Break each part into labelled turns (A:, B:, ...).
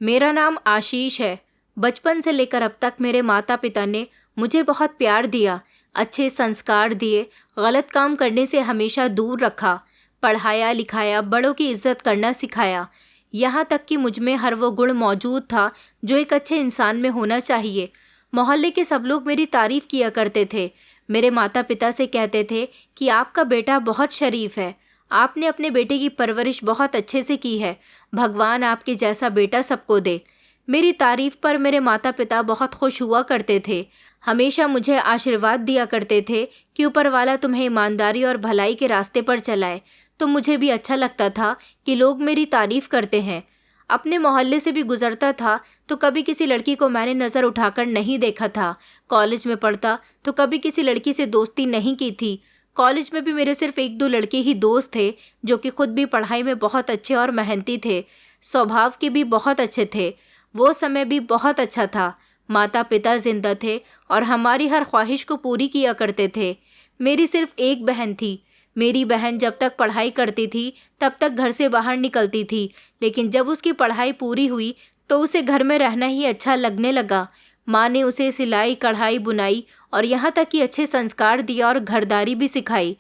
A: मेरा नाम आशीष है। बचपन से लेकर अब तक मेरे माता पिता ने मुझे बहुत प्यार दिया, अच्छे संस्कार दिए, गलत काम करने से हमेशा दूर रखा, पढ़ाया लिखाया, बड़ों की इज्जत करना सिखाया। यहाँ तक कि मुझ में हर वो गुण मौजूद था जो एक अच्छे इंसान में होना चाहिए। मोहल्ले के सब लोग मेरी तारीफ किया करते थे। मेरे माता पिता से कहते थे कि आपका बेटा बहुत शरीफ है, आपने अपने बेटे की परवरिश बहुत अच्छे से की है, भगवान आपके जैसा बेटा सबको दे। मेरी तारीफ पर मेरे माता पिता बहुत खुश हुआ करते थे। हमेशा मुझे आशीर्वाद दिया करते थे कि ऊपर वाला तुम्हें ईमानदारी और भलाई के रास्ते पर चलाए। तो मुझे भी अच्छा लगता था कि लोग मेरी तारीफ करते हैं। अपने मोहल्ले से भी गुजरता था तो कभी किसी लड़की को मैंने नज़र उठाकर नहीं देखा था। कॉलेज में पढ़ता तो कभी किसी लड़की से दोस्ती नहीं की थी। कॉलेज में भी मेरे सिर्फ एक दो लड़के ही दोस्त थे जो कि खुद भी पढ़ाई में बहुत अच्छे और मेहनती थे, स्वभाव के भी बहुत अच्छे थे। वो समय भी बहुत अच्छा था। माता पिता जिंदा थे और हमारी हर ख्वाहिश को पूरी किया करते थे। मेरी सिर्फ एक बहन थी। मेरी बहन जब तक पढ़ाई करती थी तब तक घर से बाहर निकलती थी, लेकिन जब उसकी पढ़ाई पूरी हुई तो उसे घर में रहना ही अच्छा लगने लगा। माँ ने उसे सिलाई कढ़ाई बुनाई और यहाँ तक कि अच्छे संस्कार दिया और घरदारी भी सिखाई।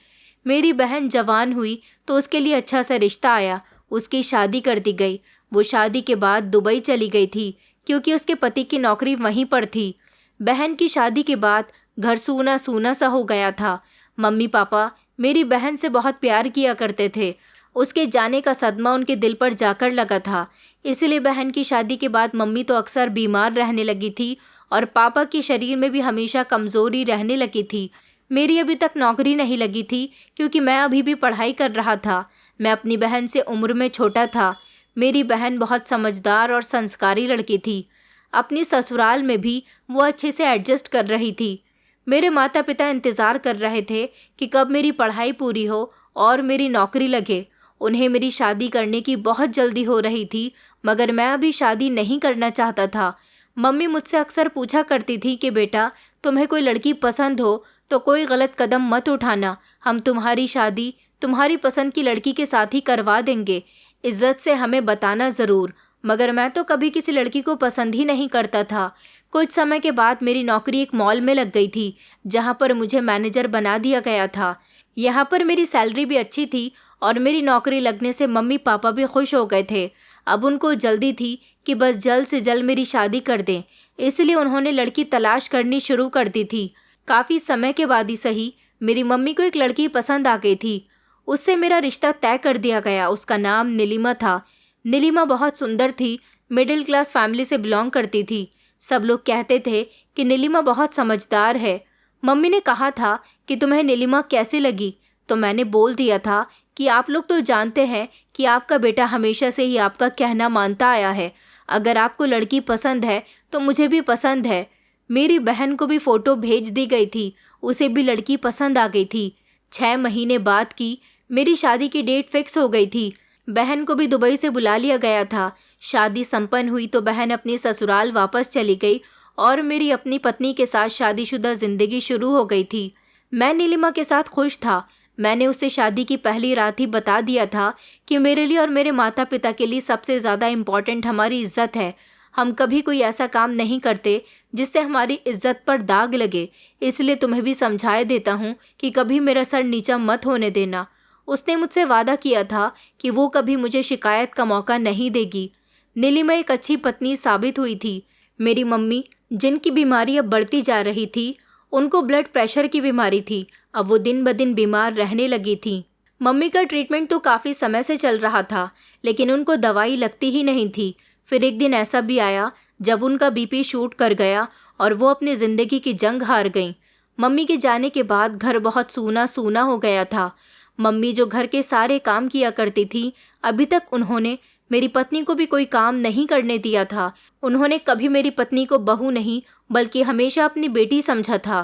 A: मेरी बहन जवान हुई तो उसके लिए अच्छा सा रिश्ता आया, उसकी शादी कर दी गई। वो शादी के बाद दुबई चली गई थी क्योंकि उसके पति की नौकरी वहीं पर थी। बहन की शादी के बाद घर सूना सूना सा हो गया था। मम्मी पापा मेरी बहन से बहुत प्यार किया करते थे। उसके जाने का सदमा उनके दिल पर जाकर लगा था। इसलिए बहन की शादी के बाद मम्मी तो अक्सर बीमार रहने लगी थी और पापा के शरीर में भी हमेशा कमज़ोरी रहने लगी थी। मेरी अभी तक नौकरी नहीं लगी थी क्योंकि मैं अभी भी पढ़ाई कर रहा था। मैं अपनी बहन से उम्र में छोटा था। मेरी बहन बहुत समझदार और संस्कारी लड़की थी। अपनी ससुराल में भी वो अच्छे से एडजस्ट कर रही थी। मेरे माता पिता इंतज़ार कर रहे थे कि कब मेरी पढ़ाई पूरी हो और मेरी नौकरी लगे। उन्हें मेरी शादी करने की बहुत जल्दी हो रही थी, मगर मैं अभी शादी नहीं करना चाहता था। मम्मी मुझसे अक्सर पूछा करती थी कि बेटा, तुम्हें कोई लड़की पसंद हो तो कोई गलत कदम मत उठाना, हम तुम्हारी शादी तुम्हारी पसंद की लड़की के साथ ही करवा देंगे, इज्जत से हमें बताना ज़रूर। मगर मैं तो कभी किसी लड़की को पसंद ही नहीं करता था। कुछ समय के बाद मेरी नौकरी एक मॉल में लग गई थी जहाँ पर मुझे मैनेजर बना दिया गया था। यहाँ पर मेरी सैलरी भी अच्छी थी और मेरी नौकरी लगने से मम्मी पापा भी खुश हो गए थे। अब उनको जल्दी थी कि बस जल्द से जल्द मेरी शादी कर दें, इसलिए उन्होंने लड़की तलाश करनी शुरू कर दी थी। काफ़ी समय के बाद ही सही, मेरी मम्मी को एक लड़की पसंद आ गई थी। उससे मेरा रिश्ता तय कर दिया गया। उसका नाम नीलिमा था। नीलिमा बहुत सुंदर थी, मिडिल क्लास फैमिली से बिलोंग करती थी। सब लोग कहते थे कि नीलिमा बहुत समझदार है। मम्मी ने कहा था कि तुम्हें नीलिमा कैसे लगी, तो मैंने बोल दिया था कि आप लोग तो जानते हैं कि आपका बेटा हमेशा से ही आपका कहना मानता आया है। अगर आपको लड़की पसंद है तो मुझे भी पसंद है। मेरी बहन को भी फ़ोटो भेज दी गई थी, उसे भी लड़की पसंद आ गई थी। 6 महीने बाद की मेरी शादी की डेट फिक्स हो गई थी। बहन को भी दुबई से बुला लिया गया था। शादी संपन्न हुई तो बहन अपनी ससुराल वापस चली गई और मेरी अपनी पत्नी के साथ शादीशुदा ज़िंदगी शुरू हो गई थी। मैं नीलिमा के साथ खुश था। मैंने उसे शादी की पहली रात ही बता दिया था कि मेरे लिए और मेरे माता पिता के लिए सबसे ज़्यादा इम्पॉर्टेंट हमारी इज्जत है। हम कभी कोई ऐसा काम नहीं करते जिससे हमारी इज्जत पर दाग लगे, इसलिए तुम्हें भी समझाए देता हूँ कि कभी मेरा सर नीचा मत होने देना। उसने मुझसे वादा किया था कि वो कभी मुझे शिकायत का मौका नहीं देगी। नीलिमा एक अच्छी पत्नी साबित हुई थी। मेरी मम्मी, जिनकी बीमारी अब बढ़ती जा रही थी, उनको ब्लड प्रेशर की बीमारी थी। अब वो दिन ब दिन बीमार रहने लगी थी। मम्मी का ट्रीटमेंट तो काफ़ी समय से चल रहा था, लेकिन उनको दवाई लगती ही नहीं थी। फिर एक दिन ऐसा भी आया जब उनका बीपी शूट कर गया और वो अपनी ज़िंदगी की जंग हार गईं। मम्मी के जाने के बाद घर बहुत सूना सूना हो गया था। मम्मी जो घर के सारे काम किया करती थी, अभी तक उन्होंने मेरी पत्नी को भी कोई काम नहीं करने दिया था। उन्होंने कभी मेरी पत्नी को बहू नहीं बल्कि हमेशा अपनी बेटी समझा था।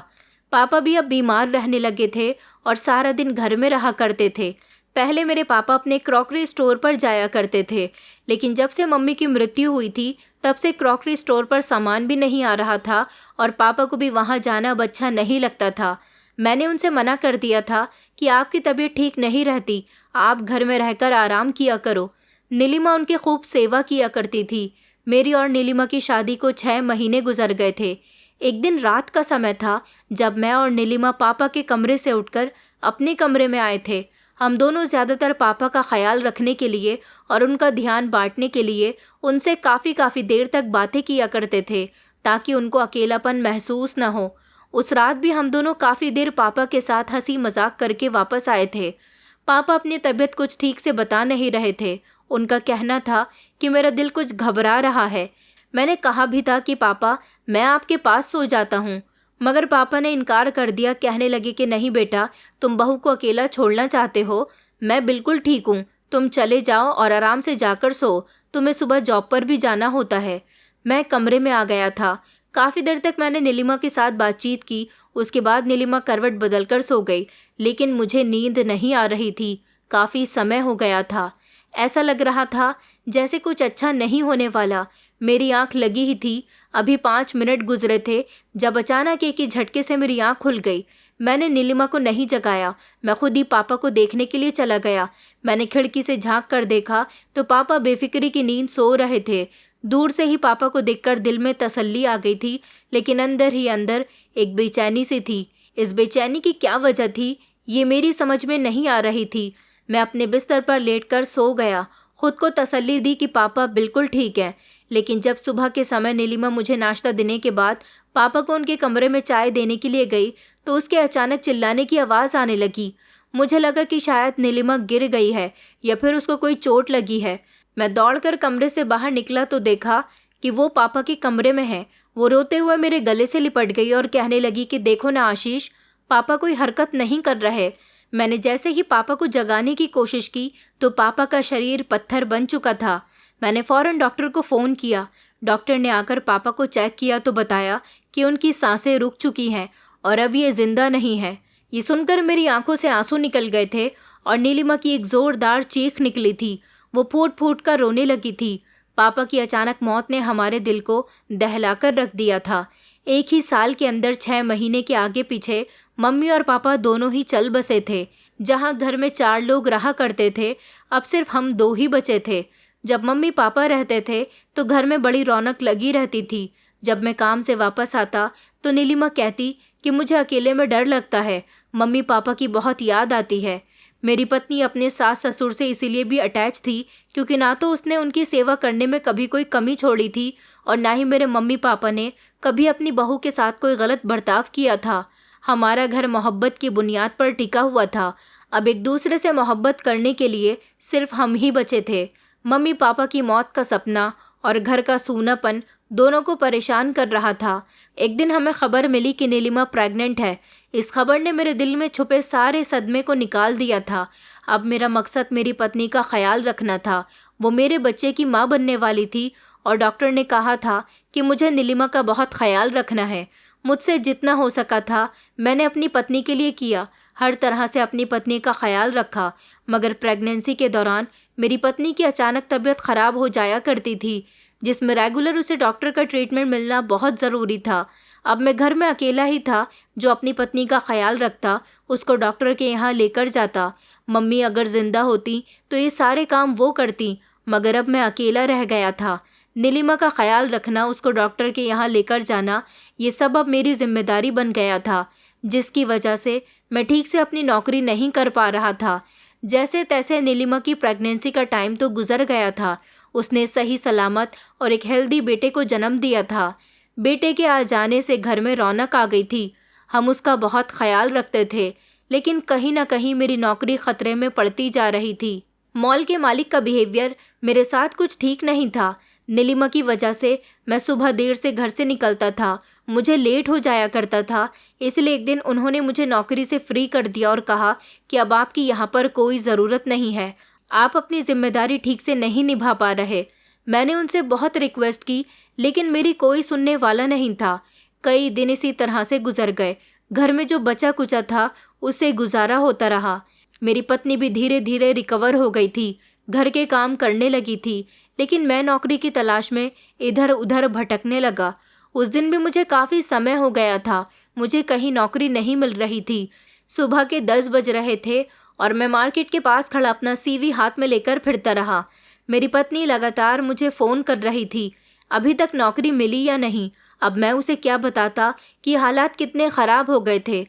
A: पापा भी अब बीमार रहने लगे थे और सारा दिन घर में रहा करते थे। पहले मेरे पापा अपने क्रॉकरी स्टोर पर जाया करते थे, लेकिन जब से मम्मी की मृत्यु हुई थी तब से क्रॉकरी स्टोर पर सामान भी नहीं आ रहा था और पापा को भी वहाँ जाना अब अच्छा नहीं लगता था। मैंने उनसे मना कर दिया था कि आपकी तबीयत ठीक नहीं रहती, आप घर में रहकर आराम किया करो। नीलिमा उनकी खूब सेवा किया करती थी। मेरी और नीलिमा की शादी को 6 महीने गुजर गए थे। एक दिन रात का समय था जब मैं और नीलिमा पापा के कमरे से उठकर अपने कमरे में आए थे। हम दोनों ज़्यादातर पापा का ख्याल रखने के लिए और उनका ध्यान बांटने के लिए उनसे काफ़ी देर तक बातें किया करते थे ताकि उनको अकेलापन महसूस न हो। उस रात भी हम दोनों काफ़ी देर पापा के साथ हंसी मजाक करके वापस आए थे। पापा अपनी तबीयत कुछ ठीक से बता नहीं रहे थे। उनका कहना था कि मेरा दिल कुछ घबरा रहा है। मैंने कहा भी था कि पापा, मैं आपके पास सो जाता हूँ, मगर पापा ने इनकार कर दिया। कहने लगे कि नहीं बेटा, तुम बहू को अकेला छोड़ना चाहते हो। मैं बिल्कुल ठीक हूँ, तुम चले जाओ और आराम से जाकर सो, तुम्हें सुबह जॉब पर भी जाना होता है। मैं कमरे में आ गया था। काफ़ी देर तक मैंने नीलिमा के साथ बातचीत की। उसके बाद नीलिमा करवट बदलकर सो गई, लेकिन मुझे नींद नहीं आ रही थी। काफ़ी समय हो गया था। ऐसा लग रहा था जैसे कुछ अच्छा नहीं होने वाला। मेरी आंख लगी ही थी। अभी 5 मिनट गुजरे थे जब अचानक एक ही झटके से मेरी आंख खुल गई। मैंने नीलिमा को नहीं जगाया, मैं खुद ही पापा को देखने के लिए चला गया। मैंने खिड़की से झांक कर देखा तो पापा बेफिक्री की नींद सो रहे थे। दूर से ही पापा को देखकर दिल में तसल्ली आ गई थी, लेकिन अंदर ही अंदर एक बेचैनी सी थी। इस बेचैनी की क्या वजह थी, ये मेरी समझ में नहीं आ रही थी। मैं अपने बिस्तर पर लेटकर सो गया। खुद को तसल्ली दी कि पापा बिल्कुल ठीक है। लेकिन जब सुबह के समय नीलिमा मुझे नाश्ता देने के बाद पापा को उनके कमरे में चाय देने के लिए गई तो उसके अचानक चिल्लाने की आवाज़ आने लगी। मुझे लगा कि शायद नीलिमा गिर गई है या फिर उसको कोई चोट लगी है। मैं दौड़कर कमरे से बाहर निकला तो देखा कि वो पापा के कमरे में है। वो रोते हुए मेरे गले से लिपट गई और कहने लगी कि देखो ना आशीष, पापा कोई हरकत नहीं कर रहे। मैंने जैसे ही पापा को जगाने की कोशिश की तो पापा का शरीर पत्थर बन चुका था। मैंने फ़ौरन डॉक्टर को फ़ोन किया। डॉक्टर ने आकर पापा को चेक किया तो बताया कि उनकी सांसें रुक चुकी हैं और अब ये ज़िंदा नहीं है। ये सुनकर मेरी आंखों से आंसू निकल गए थे और नीलिमा की एक ज़ोरदार चीख निकली थी। वो फूट फूट कर रोने लगी थी। पापा की अचानक मौत ने हमारे दिल को दहलाकर रख दिया था। एक ही साल के अंदर 6 महीने के आगे पीछे मम्मी और पापा दोनों ही चल बसे थे। जहाँ घर में 4 लोग रहा करते थे, अब सिर्फ हम 2 ही बचे थे। जब मम्मी पापा रहते थे तो घर में बड़ी रौनक लगी रहती थी। जब मैं काम से वापस आता तो नीलिमा कहती कि मुझे अकेले में डर लगता है, मम्मी पापा की बहुत याद आती है। मेरी पत्नी अपने सास ससुर से इसीलिए भी अटैच थी क्योंकि ना तो उसने उनकी सेवा करने में कभी कोई कमी छोड़ी थी और ना ही मेरे मम्मी पापा ने कभी अपनी बहू के साथ कोई गलत बर्ताव किया था। हमारा घर मोहब्बत की बुनियाद पर टिका हुआ था। अब एक दूसरे से मोहब्बत करने के लिए सिर्फ हम ही बचे थे। मम्मी पापा की मौत का सपना और घर का सूनापन दोनों को परेशान कर रहा था। एक दिन हमें खबर मिली कि नीलिमा प्रेग्नेंट है। इस खबर ने मेरे दिल में छुपे सारे सदमे को निकाल दिया था। अब मेरा मकसद मेरी पत्नी का ख्याल रखना था। वो मेरे बच्चे की माँ बनने वाली थी और डॉक्टर ने कहा था कि मुझे नीलिमा का बहुत ख्याल रखना है। मुझसे जितना हो सका था मैंने अपनी पत्नी के लिए किया। हर तरह से अपनी पत्नी का ख्याल रखा, मगर प्रेगनेंसी के दौरान मेरी पत्नी की अचानक तबीयत ख़राब हो जाया करती थी, जिसमें रेगुलर उसे डॉक्टर का ट्रीटमेंट मिलना बहुत ज़रूरी था। अब मैं घर में अकेला ही था जो अपनी पत्नी का ख्याल रखता, उसको डॉक्टर के यहाँ लेकर जाता। मम्मी अगर ज़िंदा होती तो ये सारे काम वो करती, मगर अब मैं अकेला रह गया था। नीलिमा का ख्याल रखना, उसको डॉक्टर के यहाँ लेकर जाना, ये सब अब मेरी जिम्मेदारी बन गया था, जिसकी वजह से मैं ठीक से अपनी नौकरी नहीं कर पा रहा था। जैसे तैसे नीलिमा की प्रेगनेंसी का टाइम तो गुजर गया था। उसने सही सलामत और एक हेल्दी बेटे को जन्म दिया था। बेटे के आ जाने से घर में रौनक आ गई थी। हम उसका बहुत ख्याल रखते थे, लेकिन कहीं ना कहीं मेरी नौकरी खतरे में पड़ती जा रही थी। मॉल के मालिक का बिहेवियर मेरे साथ कुछ ठीक नहीं था। नीलिमा की वजह से मैं सुबह देर से घर से निकलता था, मुझे लेट हो जाया करता था। इसलिए एक दिन उन्होंने मुझे नौकरी से फ्री कर दिया और कहा कि अब आपकी यहाँ पर कोई ज़रूरत नहीं है, आप अपनी जिम्मेदारी ठीक से नहीं निभा पा रहे। मैंने उनसे बहुत रिक्वेस्ट की, लेकिन मेरी कोई सुनने वाला नहीं था। कई दिन इसी तरह से गुजर गए। घर में जो बचा कुचा था उससे गुजारा होता रहा। मेरी पत्नी भी धीरे धीरे रिकवर हो गई थी, घर के काम करने लगी थी, लेकिन मैं नौकरी की तलाश में इधर उधर भटकने लगा। उस दिन भी मुझे काफ़ी समय हो गया था, मुझे कहीं नौकरी नहीं मिल रही थी। सुबह के 10 बज रहे थे और मैं मार्केट के पास खड़ा अपना CV हाथ में लेकर फिरता रहा। मेरी पत्नी लगातार मुझे फ़ोन कर रही थी। अभी तक नौकरी मिली या नहीं। अब मैं उसे क्या बताता कि हालात कितने ख़राब हो गए थे।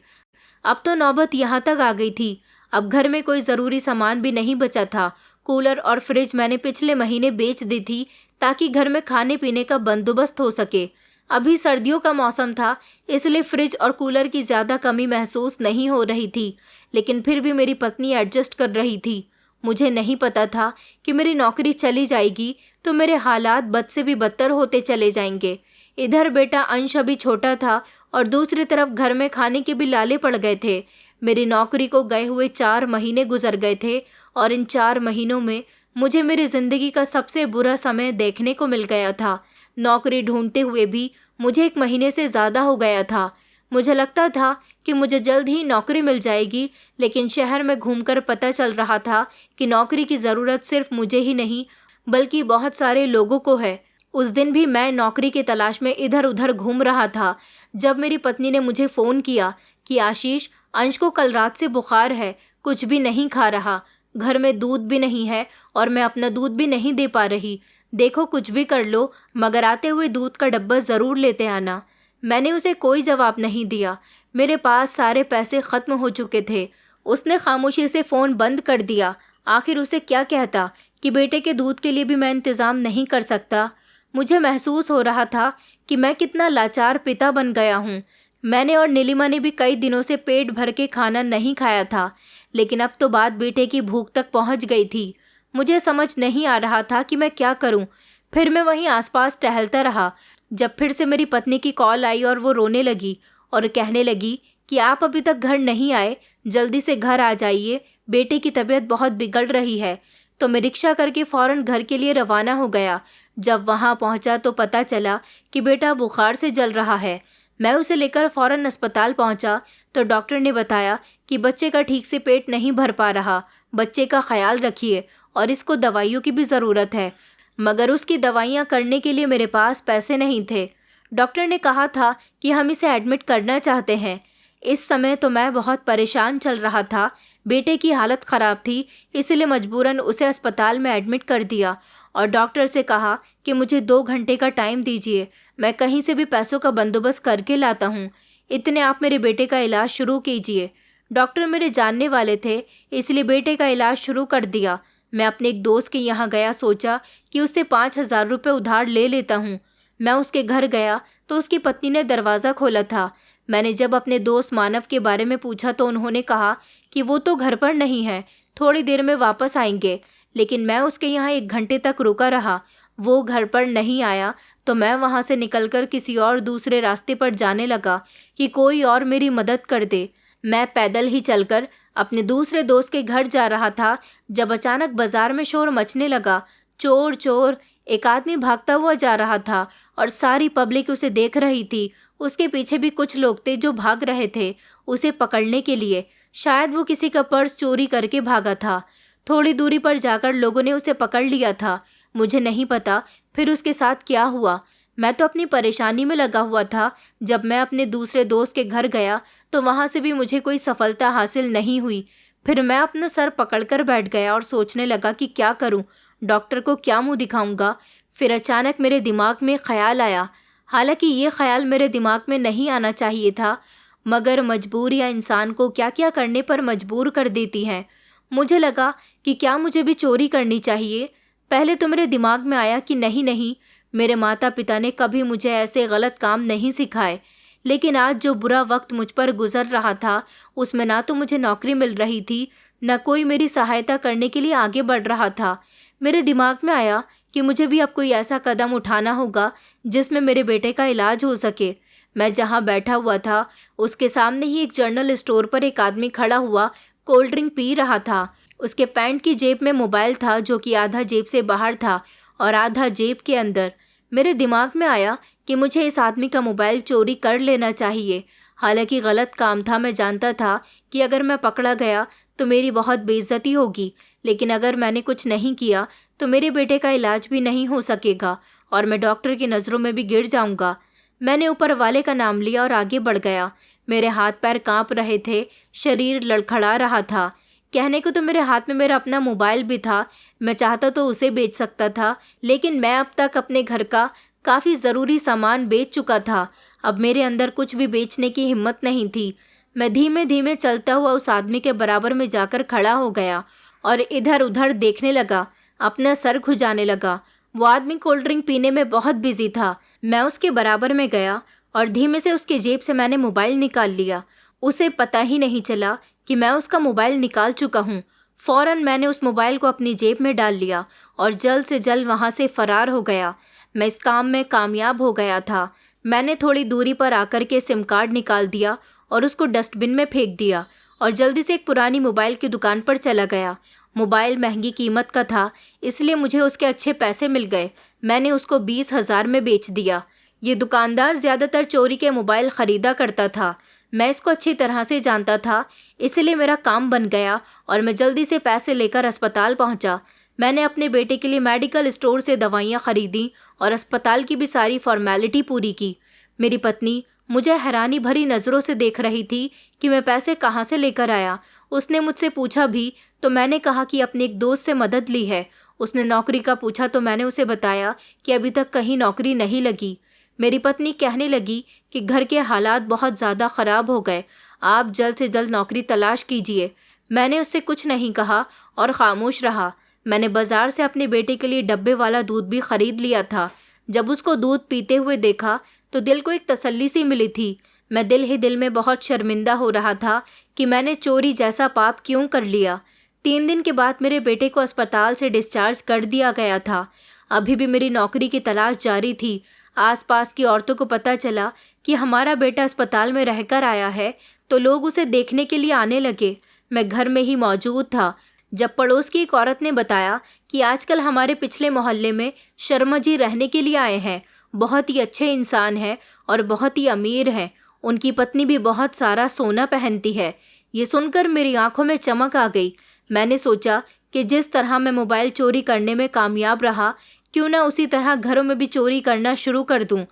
A: अब तो नौबत यहाँ तक आ गई थी। अब घर में कोई ज़रूरी सामान भी नहीं बचा था। कूलर और फ्रिज मैंने पिछले महीने बेच दी थी ताकि घर में खाने पीने का बंदोबस्त हो सके। अभी सर्दियों का मौसम था, इसलिए फ्रिज और कूलर की ज़्यादा कमी महसूस नहीं हो रही थी, लेकिन फिर भी मेरी पत्नी एडजस्ट कर रही थी। मुझे नहीं पता था कि मेरी नौकरी चली जाएगी तो मेरे हालात बद से भी बदतर होते चले जाएंगे। इधर बेटा अंश अभी छोटा था और दूसरी तरफ घर में खाने के भी लाले पड़ गए थे। मेरी नौकरी को गए हुए 4 महीने गुजर गए थे और इन 4 महीनों में मुझे मेरी ज़िंदगी का सबसे बुरा समय देखने को मिल गया था। नौकरी ढूंढते हुए भी मुझे 1 महीने से ज़्यादा हो गया था। मुझे लगता था कि मुझे जल्द ही नौकरी मिल जाएगी, लेकिन शहर में घूमकर पता चल रहा था कि नौकरी की ज़रूरत सिर्फ मुझे ही नहीं बल्कि बहुत सारे लोगों को है। उस दिन भी मैं नौकरी की तलाश में इधर उधर घूम रहा था जब मेरी पत्नी ने मुझे फ़ोन किया कि आशीष, अंश को कल रात से बुखार है, कुछ भी नहीं खा रहा, घर में दूध भी नहीं है और मैं अपना दूध भी नहीं दे पा रही। देखो कुछ भी कर लो, मगर आते हुए दूध का डब्बा ज़रूर लेते आना। मैंने उसे कोई जवाब नहीं दिया। मेरे पास सारे पैसे ख़त्म हो चुके थे। उसने खामोशी से फ़ोन बंद कर दिया। आखिर उसे क्या कहता कि बेटे के दूध के लिए भी मैं इंतज़ाम नहीं कर सकता। मुझे महसूस हो रहा था कि मैं कितना लाचार पिता बन गया हूँ। मैंने और नीलिमा ने भी कई दिनों से पेट भर के खाना नहीं खाया था, लेकिन अब तो बात बेटे की भूख तक पहुँच गई थी। मुझे समझ नहीं आ रहा था कि मैं क्या करूं। फिर मैं वहीं आसपास टहलता रहा जब फिर से मेरी पत्नी की कॉल आई और वो रोने लगी और कहने लगी कि आप अभी तक घर नहीं आए, जल्दी से घर आ जाइए, बेटे की तबीयत बहुत बिगड़ रही है। तो मैं रिक्शा करके फ़ौरन घर के लिए रवाना हो गया। जब वहाँ पहुँचा तो पता चला कि बेटा बुखार से जल रहा है। मैं उसे लेकर फ़ौरन अस्पताल पहुँचा तो डॉक्टर ने बताया कि बच्चे का ठीक से पेट नहीं भर पा रहा, बच्चे का ख्याल रखिए और इसको दवाइयों की भी ज़रूरत है। मगर उसकी दवाइयाँ करने के लिए मेरे पास पैसे नहीं थे। डॉक्टर ने कहा था कि हम इसे एडमिट करना चाहते हैं। इस समय तो मैं बहुत परेशान चल रहा था। बेटे की हालत ख़राब थी, इसलिए मजबूरन उसे अस्पताल में एडमिट कर दिया और डॉक्टर से कहा कि मुझे 2 घंटे का टाइम दीजिए, मैं कहीं से भी पैसों का बंदोबस्त करके लाता हूँ। इतने आप मेरे बेटे का इलाज शुरू कीजिए। डॉक्टर मेरे जानने वाले थे, इसलिए बेटे का इलाज शुरू कर दिया। मैं अपने एक दोस्त के यहाँ गया, सोचा कि उससे 5,000 रुपये उधार ले लेता हूँ। मैं उसके घर गया तो उसकी पत्नी ने दरवाज़ा खोला था। मैंने जब अपने दोस्त मानव के बारे में पूछा तो उन्होंने कहा कि वो तो घर पर नहीं है, थोड़ी देर में वापस आएंगे। लेकिन मैं उसके यहाँ 1 घंटे तक रुका रहा, वो घर पर नहीं आया तो मैं वहाँ से निकलकर किसी और दूसरे रास्ते पर जाने लगा कि कोई और मेरी मदद कर दे। मैं पैदल ही चलकर अपने दूसरे दोस्त के घर जा रहा था जब अचानक बाजार में शोर मचने लगा। चोर चोर, एक आदमी भागता हुआ जा रहा था और सारी पब्लिक उसे देख रही थी। उसके पीछे भी कुछ लोग थे जो भाग रहे थे उसे पकड़ने के लिए। शायद वो किसी का पर्स चोरी करके भागा था। थोड़ी दूरी पर जाकर लोगों ने उसे पकड़ लिया था। मुझे नहीं पता फिर उसके साथ क्या हुआ। मैं तो अपनी परेशानी में लगा हुआ था। जब मैं अपने दूसरे दोस्त के घर गया तो वहाँ से भी मुझे कोई सफलता हासिल नहीं हुई। फिर मैं अपना सर पकड़कर बैठ गया और सोचने लगा कि क्या करूँ, डॉक्टर को क्या मुंह दिखाऊंगा। फिर अचानक मेरे दिमाग में ख्याल आया। हालांकि ये ख्याल मेरे दिमाग में नहीं आना चाहिए था, मगर मजबूरियाँ इंसान को क्या क्या करने पर मजबूर कर देती हैं। मुझे लगा कि क्या मुझे भी चोरी करनी चाहिए। पहले तो मेरे दिमाग में आया कि नहीं नहीं, मेरे माता पिता ने कभी मुझे ऐसे गलत काम नहीं सिखाए। लेकिन आज जो बुरा वक्त मुझ पर गुजर रहा था उसमें ना तो मुझे नौकरी मिल रही थी, न कोई मेरी सहायता करने के लिए आगे बढ़ रहा था। मेरे दिमाग में आया कि मुझे भी अब कोई ऐसा कदम उठाना होगा जिसमें मेरे बेटे का इलाज हो सके। मैं जहाँ बैठा हुआ था उसके सामने ही एक जनरल स्टोर पर एक आदमी खड़ा हुआ कोल्ड ड्रिंक पी रहा था। उसके पैंट की जेब में मोबाइल था जो कि आधा जेब से बाहर था और आधा जेब के अंदर। मेरे दिमाग में आया कि मुझे इस आदमी का मोबाइल चोरी कर लेना चाहिए। हालांकि गलत काम था, मैं जानता था कि अगर मैं पकड़ा गया तो मेरी बहुत बेइज्जती होगी, लेकिन अगर मैंने कुछ नहीं किया तो मेरे बेटे का इलाज भी नहीं हो सकेगा और मैं डॉक्टर की नज़रों में भी गिर जाऊंगा। मैंने ऊपर वाले का नाम लिया और आगे बढ़ गया। मेरे हाथ पैर कांप रहे थे, शरीर लड़खड़ा रहा था। कहने को तो मेरे हाथ में मेरा अपना मोबाइल भी था, मैं चाहता तो उसे बेच सकता था, लेकिन मैं अब तक अपने घर का काफ़ी ज़रूरी सामान बेच चुका था। अब मेरे अंदर कुछ भी बेचने की हिम्मत नहीं थी। मैं धीमे धीमे चलता हुआ उस आदमी के बराबर में जाकर खड़ा हो गया और इधर उधर देखने लगा, अपना सर खुजाने लगा। वो आदमी कोल्ड ड्रिंक पीने में बहुत बिजी था। मैं उसके बराबर में गया और धीमे से उसके जेब से मैंने मोबाइल निकाल लिया। उसे पता ही नहीं चला कि मैं उसका मोबाइल निकाल चुका हूँ। फ़ौरन मैंने उस मोबाइल को अपनी जेब में डाल लिया और जल्द से जल्द वहाँ से फ़रार हो गया। मैं इस काम में कामयाब हो गया था। मैंने थोड़ी दूरी पर आकर के सिम कार्ड निकाल दिया और उसको डस्टबिन में फेंक दिया और जल्दी से एक पुरानी मोबाइल की दुकान पर चला गया। मोबाइल महंगी कीमत का था, इसलिए मुझे उसके अच्छे पैसे मिल गए। मैंने उसको 20,000 में बेच दिया। ये दुकानदार ज़्यादातर चोरी के मोबाइल ख़रीदा करता था। मैं इसको अच्छी तरह से जानता था, इसलिए मेरा काम बन गया और मैं जल्दी से पैसे लेकर अस्पताल पहुंचा। मैंने अपने बेटे के लिए मेडिकल स्टोर से दवाइयां खरीदी और अस्पताल की भी सारी फॉर्मेलिटी पूरी की। मेरी पत्नी मुझे हैरानी भरी नज़रों से देख रही थी कि मैं पैसे कहाँ से लेकर आया। उसने मुझसे पूछा भी तो मैंने कहा कि अपने एक दोस्त से मदद ली है। उसने नौकरी का पूछा तो मैंने उसे बताया कि अभी तक कहीं नौकरी नहीं लगी। मेरी पत्नी कहने लगी कि घर के हालात बहुत ज़्यादा ख़राब हो गए, आप जल्द से जल्द नौकरी तलाश कीजिए। मैंने उससे कुछ नहीं कहा और ख़ामोश रहा। मैंने बाज़ार से अपने बेटे के लिए डब्बे वाला दूध भी ख़रीद लिया था। जब उसको दूध पीते हुए देखा तो दिल को एक तसल्ली सी मिली थी। मैं दिल ही दिल में बहुत शर्मिंदा हो रहा था कि मैंने चोरी जैसा पाप क्यों कर लिया। 3 दिन के बाद मेरे बेटे को अस्पताल से डिस्चार्ज कर दिया गया था। अभी भी मेरी नौकरी की तलाश जारी थी। आसपास की औरतों को पता चला कि हमारा बेटा अस्पताल में रहकर आया है तो लोग उसे देखने के लिए आने लगे। मैं घर में ही मौजूद था जब पड़ोस की एक औरत ने बताया कि आजकल हमारे पिछले मोहल्ले में शर्मा जी रहने के लिए आए हैं। बहुत ही अच्छे इंसान हैं और बहुत ही अमीर हैं। उनकी पत्नी भी बहुत सारा सोना पहनती है। ये सुनकर मेरी आंखों में चमक आ गई। मैंने सोचा कि जिस तरह मैं मोबाइल चोरी करने में कामयाब रहा, क्यों ना उसी तरह घरों में भी चोरी करना शुरू कर दूं।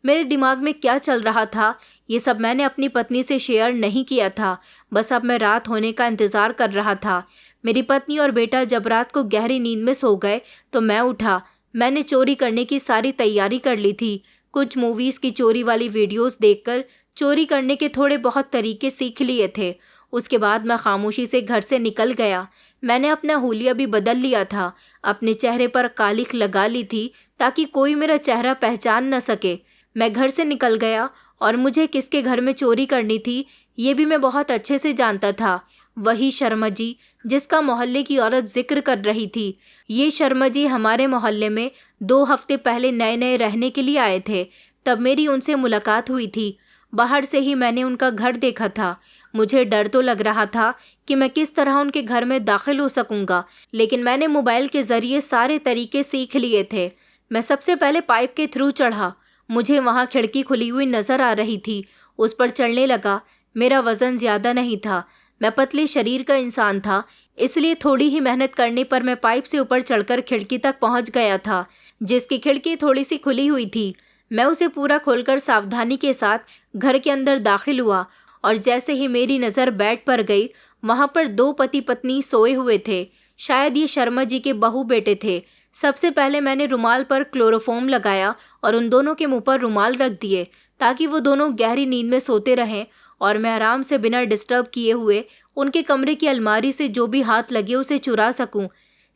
A: मेरे दिमाग में क्या चल रहा था ये सब मैंने अपनी पत्नी से शेयर नहीं किया था। बस अब मैं रात होने का इंतज़ार कर रहा था। मेरी पत्नी और बेटा जब रात को गहरी नींद में सो गए तो मैं उठा। मैंने चोरी करने की सारी तैयारी कर ली थी। कुछ मूवीज़ की चोरी वाली वीडियोस देखकर चोरी करने के थोड़े बहुत तरीके सीख लिए थे। उसके बाद मैं खामोशी से घर से निकल गया। मैंने अपना हुलिया भी बदल लिया था। अपने चेहरे पर कालिख लगा ली थी ताकि कोई मेरा चेहरा पहचान न सके। मैं घर से निकल गया और मुझे किसके घर में चोरी करनी थी ये भी मैं बहुत अच्छे से जानता था। वही शर्मा जी जिसका मोहल्ले की औरत जिक्र कर रही थी। ये शर्मा जी हमारे मोहल्ले में 2 हफ्ते पहले नए नए रहने के लिए आए थे। तब मेरी उनसे मुलाकात हुई थी। बाहर से ही मैंने उनका घर देखा था। मुझे डर तो लग रहा था कि मैं किस तरह उनके घर में दाखिल हो सकूंगा, लेकिन मैंने मोबाइल के ज़रिए सारे तरीके सीख लिए थे। मैं सबसे पहले पाइप के थ्रू चढ़ा। मुझे वहाँ खिड़की खुली हुई नज़र आ रही थी। उस पर चढ़ने लगा। मेरा वज़न ज़्यादा नहीं था। मैं पतले शरीर का इंसान था, इसलिए थोड़ी ही मेहनत करने पर मैं पाइप से ऊपर चढ़कर खिड़की तक पहुँच गया था, जिसकी खिड़की थोड़ी सी खुली हुई थी। मैं उसे पूरा खोलकर सावधानी के साथ घर के अंदर दाखिल हुआ और जैसे ही मेरी नज़र बेड पर गई, वहाँ पर 2 पति पत्नी सोए हुए थे। शायद ये शर्मा जी के बहू बेटे थे। सबसे पहले मैंने रुमाल पर क्लोरोफॉर्म लगाया और उन दोनों के मुंह पर रुमाल रख दिए ताकि वो दोनों गहरी नींद में सोते रहें और मैं आराम से बिना डिस्टर्ब किए हुए उनके कमरे की अलमारी से जो भी हाथ लगे उसे चुरा सकूं।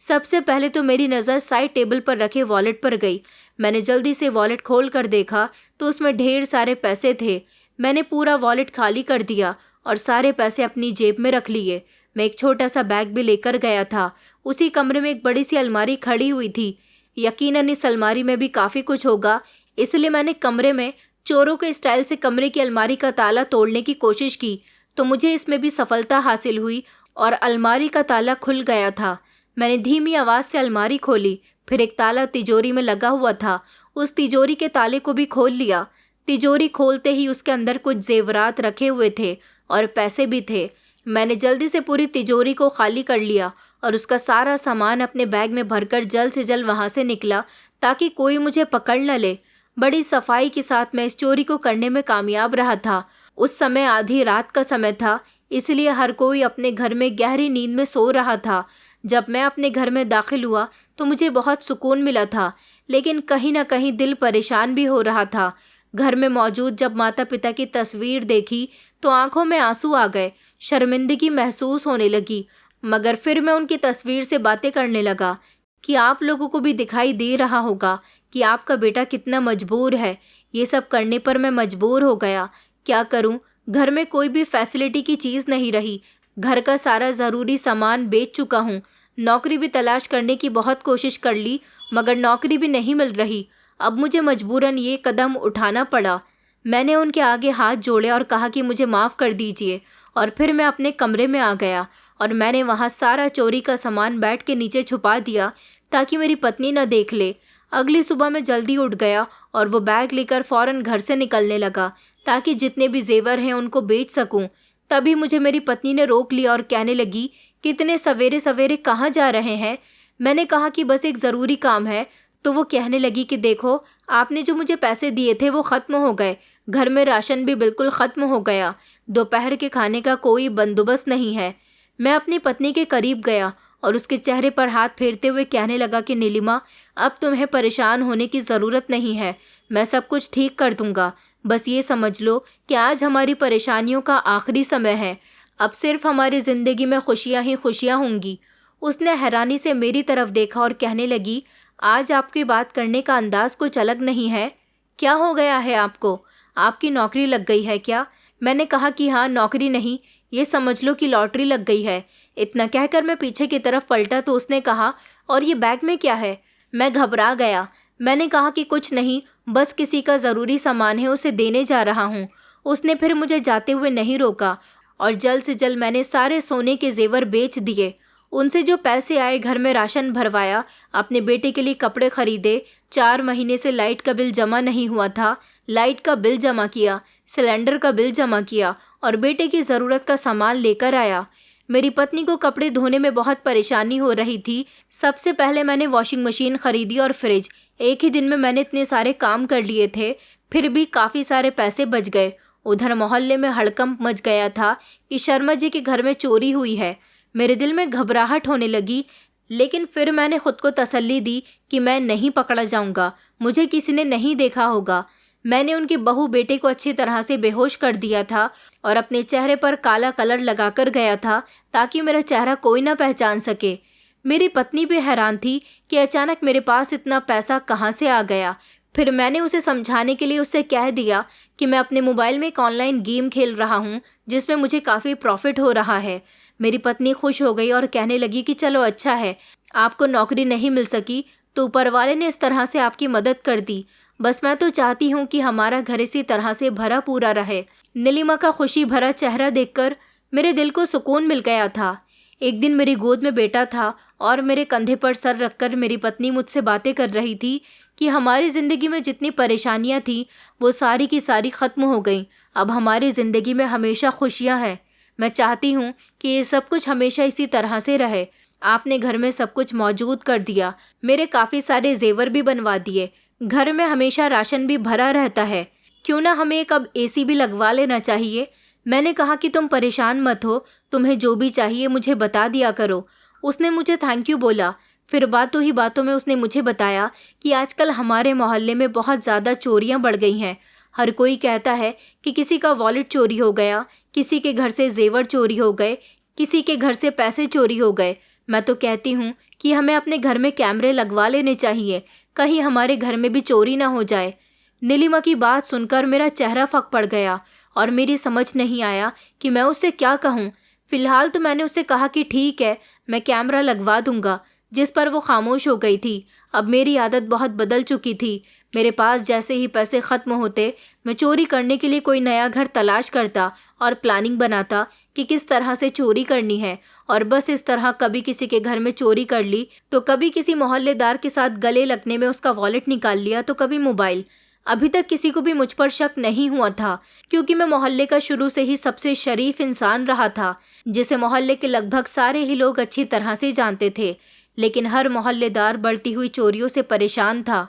A: सबसे पहले तो मेरी नज़र साइड टेबल पर रखे वॉलेट पर गई। मैंने जल्दी से वॉलेट खोल कर देखा तो उसमें ढेर सारे पैसे थे। मैंने पूरा वॉलेट खाली कर दिया और सारे पैसे अपनी जेब में रख लिए। मैं एक छोटा सा बैग भी लेकर गया था। उसी कमरे में एक बड़ी सी अलमारी खड़ी हुई थी। यकीनन इस अलमारी में भी काफ़ी कुछ होगा, इसलिए मैंने कमरे में चोरों के स्टाइल से कमरे की अलमारी का ताला तोड़ने की कोशिश की तो मुझे इसमें भी सफलता हासिल हुई और अलमारी का ताला खुल गया था। मैंने धीमी आवाज़ से अलमारी खोली। फिर एक ताला तिजोरी में लगा हुआ था, उस तिजोरी के ताले को भी खोल लिया। तिजोरी खोलते ही उसके अंदर कुछ जेवरात रखे हुए थे और पैसे भी थे। मैंने जल्दी से पूरी तिजोरी को खाली कर लिया और उसका सारा सामान अपने बैग में भरकर जल्द से जल्द वहाँ से निकला ताकि कोई मुझे पकड़ न ले। बड़ी सफाई के साथ मैं इस चोरी को करने में कामयाब रहा था। उस समय आधी रात का समय था, इसलिए हर कोई अपने घर में गहरी नींद में सो रहा था। जब मैं अपने घर में दाखिल हुआ तो मुझे बहुत सुकून मिला था, लेकिन कहीं ना कहीं दिल परेशान भी हो रहा था। घर में मौजूद जब माता पिता की तस्वीर देखी तो आंखों में आंसू आ गए, शर्मिंदगी महसूस होने लगी। मगर फिर मैं उनकी तस्वीर से बातें करने लगा कि आप लोगों को भी दिखाई दे रहा होगा कि आपका बेटा कितना मजबूर है। ये सब करने पर मैं मजबूर हो गया। क्या करूं? घर में कोई भी फैसिलिटी की चीज़ नहीं रही। घर का सारा ज़रूरी सामान बेच चुका हूं। नौकरी भी तलाश करने की बहुत कोशिश कर ली, मगर नौकरी भी नहीं मिल रही। अब मुझे मजबूरन ये कदम उठाना पड़ा। मैंने उनके आगे हाथ जोड़े और कहा कि मुझे माफ़ कर दीजिए, और फिर मैं अपने कमरे में आ गया और मैंने वहाँ सारा चोरी का सामान बेड के नीचे छुपा दिया ताकि मेरी पत्नी न देख ले। अगली सुबह मैं जल्दी उठ गया और वो बैग लेकर फ़ौरन घर से निकलने लगा ताकि जितने भी जेवर हैं उनको बेच सकूं। तभी मुझे मेरी पत्नी ने रोक लिया और कहने लगी कि इतने सवेरे सवेरे कहाँ जा रहे हैं। मैंने कहा कि बस एक ज़रूरी काम है। तो वो कहने लगी कि देखो, आपने जो मुझे पैसे दिए थे वो ख़त्म हो गए। घर में राशन भी बिल्कुल ख़त्म हो गया। दोपहर के खाने का कोई बंदोबस्त नहीं है। मैं अपनी पत्नी के करीब गया और उसके चेहरे पर हाथ फेरते हुए कहने लगा कि नीलिमा, अब तुम्हें परेशान होने की ज़रूरत नहीं है। मैं सब कुछ ठीक कर दूंगा। बस ये समझ लो कि आज हमारी परेशानियों का आखिरी समय है। अब सिर्फ हमारी ज़िंदगी में खुशियाँ ही खुशियाँ होंगी। उसने हैरानी से मेरी तरफ देखा और कहने लगी, आज आपकी बात करने का अंदाज कुछ अलग नहीं है। क्या हो गया है आपको? आपकी नौकरी लग गई है क्या? मैंने कहा कि हाँ, नौकरी नहीं, ये समझ लो कि लॉटरी लग गई है। इतना कहकर मैं पीछे की तरफ पलटा तो उसने कहा, और ये बैग में क्या है? मैं घबरा गया। मैंने कहा कि कुछ नहीं, बस किसी का ज़रूरी सामान है, उसे देने जा रहा हूँ। उसने फिर मुझे जाते हुए नहीं रोका और जल्द से जल्द मैंने सारे सोने के जेवर बेच दिए। उनसे जो पैसे आए घर में राशन भरवाया, अपने बेटे के लिए कपड़े खरीदे। 4 महीने से लाइट का बिल जमा नहीं हुआ था, लाइट का बिल जमा किया, सिलेंडर का बिल जमा किया और बेटे की ज़रूरत का सामान लेकर आया। मेरी पत्नी को कपड़े धोने में बहुत परेशानी हो रही थी। सबसे पहले मैंने वॉशिंग मशीन खरीदी और फ्रिज। एक ही दिन में मैंने इतने सारे काम कर लिए थे, फिर भी काफ़ी सारे पैसे बच गए। उधर मोहल्ले में हड़कंप मच गया था कि शर्मा जी के घर में चोरी हुई है। मेरे दिल में घबराहट होने लगी, लेकिन फिर मैंने खुद को तसल्ली दी कि मैं नहीं पकड़ा जाऊंगा, मुझे किसी ने नहीं देखा होगा। मैंने उनके बहू बेटे को अच्छी तरह से बेहोश कर दिया था और अपने चेहरे पर काला कलर लगाकर गया था ताकि मेरा चेहरा कोई ना पहचान सके। मेरी पत्नी भी हैरान थी कि अचानक मेरे पास इतना पैसा कहाँ से आ गया। फिर मैंने उसे समझाने के लिए उससे कह दिया कि मैं अपने मोबाइल में एक ऑनलाइन गेम खेल रहा हूँ जिसमें मुझे काफ़ी प्रॉफिट हो रहा है। मेरी पत्नी खुश हो गई और कहने लगी कि चलो अच्छा है, आपको नौकरी नहीं मिल सकी तो ऊपर वाले ने इस तरह से आपकी मदद कर दी। बस मैं तो चाहती हूँ कि हमारा घर इसी तरह से भरा पूरा रहे। नीलिमा का खुशी भरा चेहरा देखकर मेरे दिल को सुकून मिल गया था। एक दिन मेरी गोद में बेटा था और मेरे कंधे पर सर रखकर मेरी पत्नी मुझसे बातें कर रही थी कि हमारी ज़िंदगी में जितनी परेशानियां थीं वो सारी की सारी ख़त्म हो गईं। अब हमारी ज़िंदगी में हमेशा खुशियां हैं। मैं चाहती हूँ कि ये सब कुछ हमेशा इसी तरह से रहे। आपने घर में सब कुछ मौजूद कर दिया, मेरे काफ़ी सारे जेवर भी बनवा दिए, घर में हमेशा राशन भी भरा रहता है। क्यों ना हमें एक अब एसी भी लगवा लेना चाहिए। मैंने कहा कि तुम परेशान मत हो, तुम्हें जो भी चाहिए मुझे बता दिया करो। उसने मुझे थैंक यू बोला। फिर बातों ही बातों में उसने मुझे बताया कि आजकल हमारे मोहल्ले में बहुत ज़्यादा चोरियां बढ़ गई हैं। हर कोई कहता है कि किसी का वॉलेट चोरी हो गया, किसी के घर से जेवर चोरी हो गए, किसी के घर से पैसे चोरी हो गए। मैं तो कहती हूँ कि हमें अपने घर में कैमरे लगवा लेने चाहिए, कहीं हमारे घर में भी चोरी ना हो जाए। नीलिमा की बात सुनकर मेरा चेहरा फक पड़ गया और मेरी समझ नहीं आया कि मैं उससे क्या कहूँ। फिलहाल तो मैंने उससे कहा कि ठीक है, मैं कैमरा लगवा दूंगा, जिस पर वो खामोश हो गई थी। अब मेरी आदत बहुत बदल चुकी थी। मेरे पास जैसे ही पैसे ख़त्म होते, मैं चोरी करने के लिए कोई नया घर तलाश करता और प्लानिंग बनाता कि किस तरह से चोरी करनी है। और बस इस तरह कभी किसी के घर में चोरी कर ली तो कभी किसी मोहल्लेदार के साथ गले लगने में उसका वॉलेट निकाल लिया तो कभी मोबाइल। अभी तक किसी को भी मुझ पर शक नहीं हुआ था, क्योंकि मैं मोहल्ले का शुरू से ही सबसे शरीफ इंसान रहा था, जिसे मोहल्ले के लगभग सारे ही लोग अच्छी तरह से जानते थे। लेकिन हर मोहल्लेदार बढ़ती हुई चोरियों से परेशान था।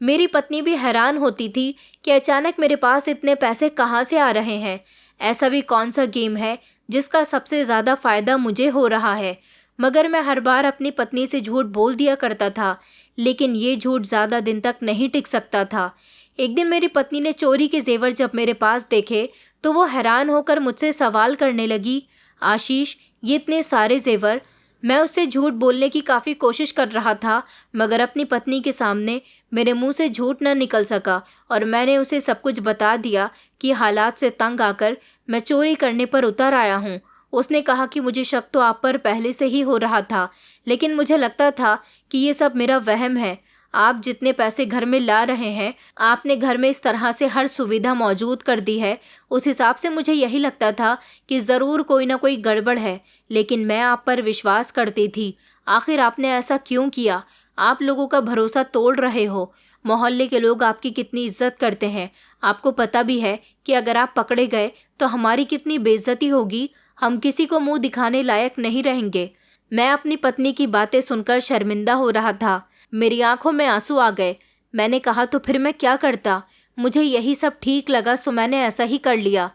A: मेरी पत्नी भी हैरान होती थी कि अचानक मेरे पास इतने पैसे कहाँ से आ रहे हैं। ऐसा भी कौन सा गेम है जिसका सबसे ज़्यादा फ़ायदा मुझे हो रहा है। मगर मैं हर बार अपनी पत्नी से झूठ बोल दिया करता था, लेकिन ये झूठ ज़्यादा दिन तक नहीं टिक सकता था। एक दिन मेरी पत्नी ने चोरी के जेवर जब मेरे पास देखे तो वो हैरान होकर मुझसे सवाल करने लगी, आशीष, ये इतने सारे जेवर। मैं उससे झूठ बोलने की काफ़ी कोशिश कर रहा था, मगर अपनी पत्नी के सामने मेरे मुंह से झूठ न निकल सका और मैंने उसे सब कुछ बता दिया कि हालात से तंग आकर मैं चोरी करने पर उतर आया हूँ। उसने कहा कि मुझे शक तो आप पर पहले से ही हो रहा था, लेकिन मुझे लगता था कि ये सब मेरा वहम है। आप जितने पैसे घर में ला रहे हैं, आपने घर में इस तरह से हर सुविधा मौजूद कर दी है, उस हिसाब से मुझे यही लगता था कि ज़रूर कोई ना कोई गड़बड़ है, लेकिन मैं आप पर विश्वास करती थी। आखिर आपने ऐसा क्यों किया? आप लोगों का भरोसा तोड़ रहे हो। मोहल्ले के लोग आपकी कितनी इज्जत करते हैं। आपको पता भी है कि अगर आप पकड़े गए तो हमारी कितनी बेइज्जती होगी। हम किसी को मुंह दिखाने लायक नहीं रहेंगे। मैं अपनी पत्नी की बातें सुनकर शर्मिंदा हो रहा था। मेरी आंखों में आंसू आ गए। मैंने कहा, तो फिर मैं क्या करता? मुझे यही सब ठीक लगा, सो मैंने ऐसा ही कर लिया।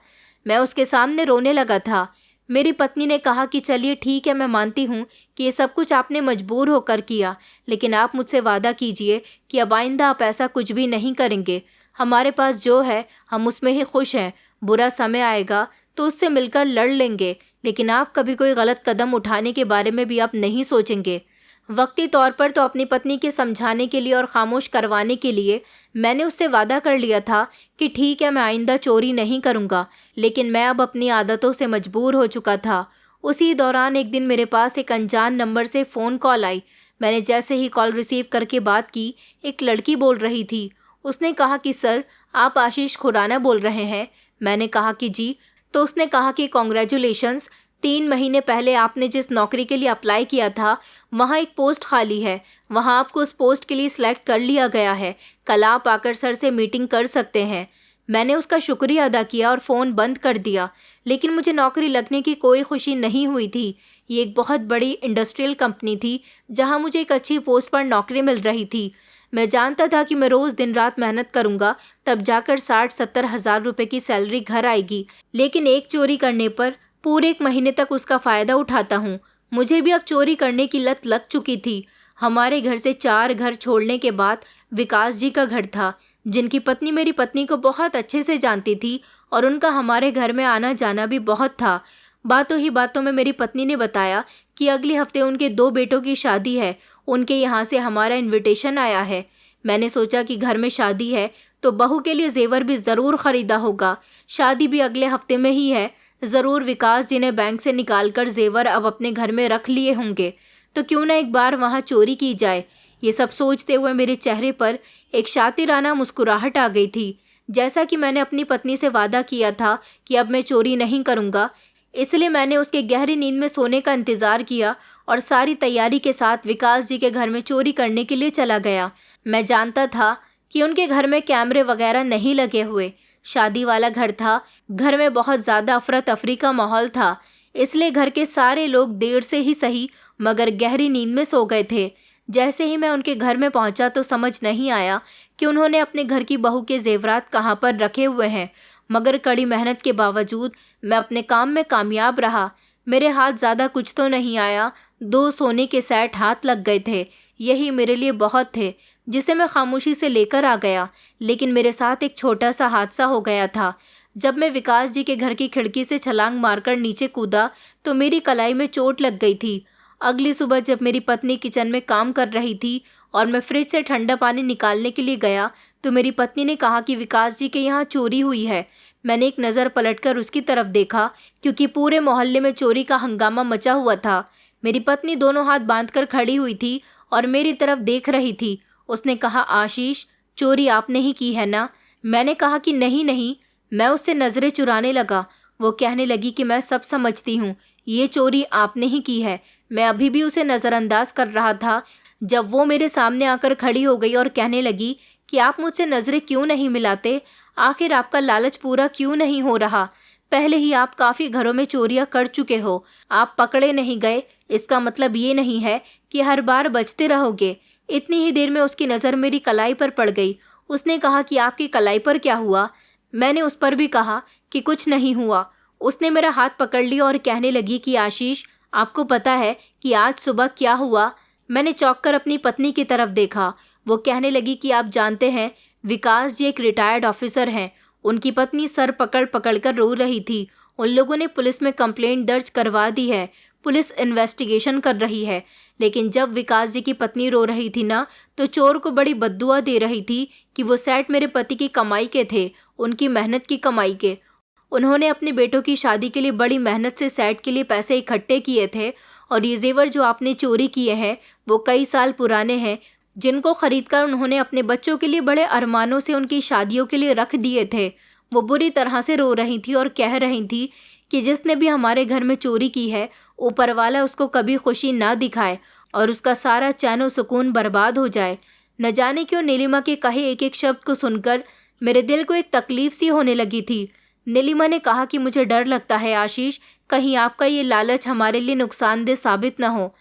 A: मैं उसके सामने रोने लगा था। मेरी पत्नी ने कहा कि चलिए ठीक है, मैं मानती हूँ कि ये सब कुछ आपने मजबूर होकर किया, लेकिन आप मुझसे वादा कीजिए कि अब आइंदा आप ऐसा कुछ भी नहीं करेंगे। हमारे पास जो है हम उसमें ही खुश हैं। बुरा समय आएगा तो उससे मिलकर लड़ लेंगे, लेकिन आप कभी कोई गलत कदम उठाने के बारे में भी आप नहीं सोचेंगे। वक्ती तौर पर तो अपनी पत्नी के समझाने के लिए और खामोश करवाने के लिए मैंने उससे वादा कर लिया था कि ठीक है, मैं आइंदा चोरी नहीं करूँगा, लेकिन मैं अब अपनी आदतों से मजबूर हो चुका था। उसी दौरान एक दिन मेरे पास एक अनजान नंबर से फ़ोन कॉल आई। मैंने जैसे ही कॉल रिसीव करके बात की, एक लड़की बोल रही थी। उसने कहा कि सर, आप आशीष खुराना बोल रहे हैं? मैंने कहा कि जी। तो उसने कहा कि कॉन्ग्रेचुलेशंस, 3 महीने पहले आपने जिस नौकरी के लिए अप्लाई किया था वहाँ एक पोस्ट खाली है। वहाँ आपको उस पोस्ट के लिए सिलेक्ट कर लिया गया है। कल आप आकर सर से मीटिंग कर सकते हैं। मैंने उसका शुक्रिया अदा किया और फ़ोन बंद कर दिया, लेकिन मुझे नौकरी लगने की कोई खुशी नहीं हुई थी। ये एक बहुत बड़ी इंडस्ट्रियल कंपनी थी जहाँ मुझे एक अच्छी पोस्ट पर नौकरी मिल रही थी। मैं जानता था कि मैं रोज़ दिन रात मेहनत करूँगा तब जाकर 60-70 हज़ार रुपये की सैलरी घर आएगी, लेकिन एक चोरी करने पर पूरे 1 महीने तक उसका फ़ायदा उठाता हूँ। मुझे भी अब चोरी करने की लत लग चुकी थी। हमारे घर से 4 घर छोड़ने के बाद विकास जी का घर था, जिनकी पत्नी मेरी पत्नी को बहुत अच्छे से जानती थी और उनका हमारे घर में आना जाना भी बहुत था। बातों ही बातों में मेरी पत्नी ने बताया कि अगले हफ्ते उनके 2 बेटों की शादी है। उनके यहाँ से हमारा इन्विटेशन आया है। मैंने सोचा कि घर में शादी है तो बहू के लिए जेवर भी ज़रूर ख़रीदा होगा। शादी भी अगले हफ्ते में ही है। ज़रूर विकास जी ने बैंक से निकालकर जेवर अब अपने घर में रख लिए होंगे, तो क्यों ना एक बार वहाँ चोरी की जाए। ये सब सोचते हुए मेरे चेहरे पर एक शातिराना मुस्कुराहट आ गई थी। जैसा कि मैंने अपनी पत्नी से वादा किया था कि अब मैं चोरी नहीं करूँगा, इसलिए मैंने उसके गहरी नींद में सोने का इंतज़ार किया और सारी तैयारी के साथ विकास जी के घर में चोरी करने के लिए चला गया। मैं जानता था कि उनके घर में कैमरे वगैरह नहीं लगे हुए। शादी वाला घर था। घर में बहुत ज़्यादा अफरा तफरी का माहौल था, इसलिए घर के सारे लोग देर से ही सही मगर गहरी नींद में सो गए थे। जैसे ही मैं उनके घर में पहुंचा तो समझ नहीं आया कि उन्होंने अपने घर की बहू के जेवरात कहाँ पर रखे हुए हैं, मगर कड़ी मेहनत के बावजूद मैं अपने काम में कामयाब रहा। मेरे हाथ ज़्यादा कुछ तो नहीं आया, 2 सोने के सेट हाथ लग गए थे। यही मेरे लिए बहुत थे, जिसे मैं खामोशी से लेकर आ गया। लेकिन मेरे साथ एक छोटा सा हादसा हो गया था। जब मैं विकास जी के घर की खिड़की से छलांग मारकर नीचे कूदा तो मेरी कलाई में चोट लग गई थी। अगली सुबह जब मेरी पत्नी किचन में काम कर रही थी और मैं फ्रिज से ठंडा पानी निकालने के लिए गया तो मेरी पत्नी ने कहा कि विकास जी के यहाँ चोरी हुई है। मैंने एक नज़र पलटकर उसकी तरफ देखा, क्योंकि पूरे मोहल्ले में चोरी का हंगामा मचा हुआ था। मेरी पत्नी दोनों हाथ बांधकर खड़ी हुई थी और मेरी तरफ देख रही थी। उसने कहा, आशीष, चोरी आपने ही की है ना? मैंने कहा कि नहीं नहीं। मैं उससे नज़रें चुराने लगा। वो कहने लगी कि मैं सब समझती हूँ, ये चोरी आपने ही की है। मैं अभी भी उसे नज़रअंदाज कर रहा था जब वो मेरे सामने आकर खड़ी हो गई और कहने लगी कि आप मुझसे नज़रें क्यों नहीं मिलाते? आखिर आपका लालच पूरा क्यों नहीं हो रहा? पहले ही आप काफ़ी घरों में चोरियां कर चुके हो। आप पकड़े नहीं गए, इसका मतलब ये नहीं है कि हर बार बचते रहोगे। इतनी ही देर में उसकी नज़र मेरी कलाई पर पड़ गई। उसने कहा कि आपकी कलाई पर क्या हुआ? मैंने उस पर भी कहा कि कुछ नहीं हुआ। उसने मेरा हाथ पकड़ लिया और कहने लगी कि आशीष, आपको पता है कि आज सुबह क्या हुआ? मैंने चौंक कर अपनी पत्नी की तरफ देखा। वो कहने लगी कि आप जानते हैं, विकास जी एक रिटायर्ड ऑफिसर हैं। उनकी पत्नी सर पकड़ पकड़ कर रो रही थी। उन लोगों ने पुलिस में कंप्लेंट दर्ज करवा दी है। पुलिस इन्वेस्टिगेशन कर रही है। लेकिन जब विकास जी की पत्नी रो रही थी ना, तो चोर को बड़ी बद्दुआ दे रही थी कि वो सेट मेरे पति की कमाई के थे, उनकी मेहनत की कमाई के। उन्होंने अपने बेटों की शादी के लिए बड़ी मेहनत से सेट के लिए पैसे इकट्ठे किए थे, और ये जेवर जो आपने चोरी किए हैं वो कई साल पुराने हैं, जिनको खरीदकर उन्होंने अपने बच्चों के लिए बड़े अरमानों से उनकी शादियों के लिए रख दिए थे। वो बुरी तरह से रो रही थी और कह रही थी कि जिसने भी हमारे घर में चोरी की है, ऊपर वाला उसको कभी खुशी ना दिखाए और उसका सारा चैन और सुकून बर्बाद हो जाए। न जाने क्यों नीलिमा के कहे एक एक शब्द को सुनकर मेरे दिल को एक तकलीफ सी होने लगी थी। नीलिमा ने कहा कि मुझे डर लगता है आशीष, कहीं आपका ये लालच हमारे लिए नुकसानदेह साबित न हो।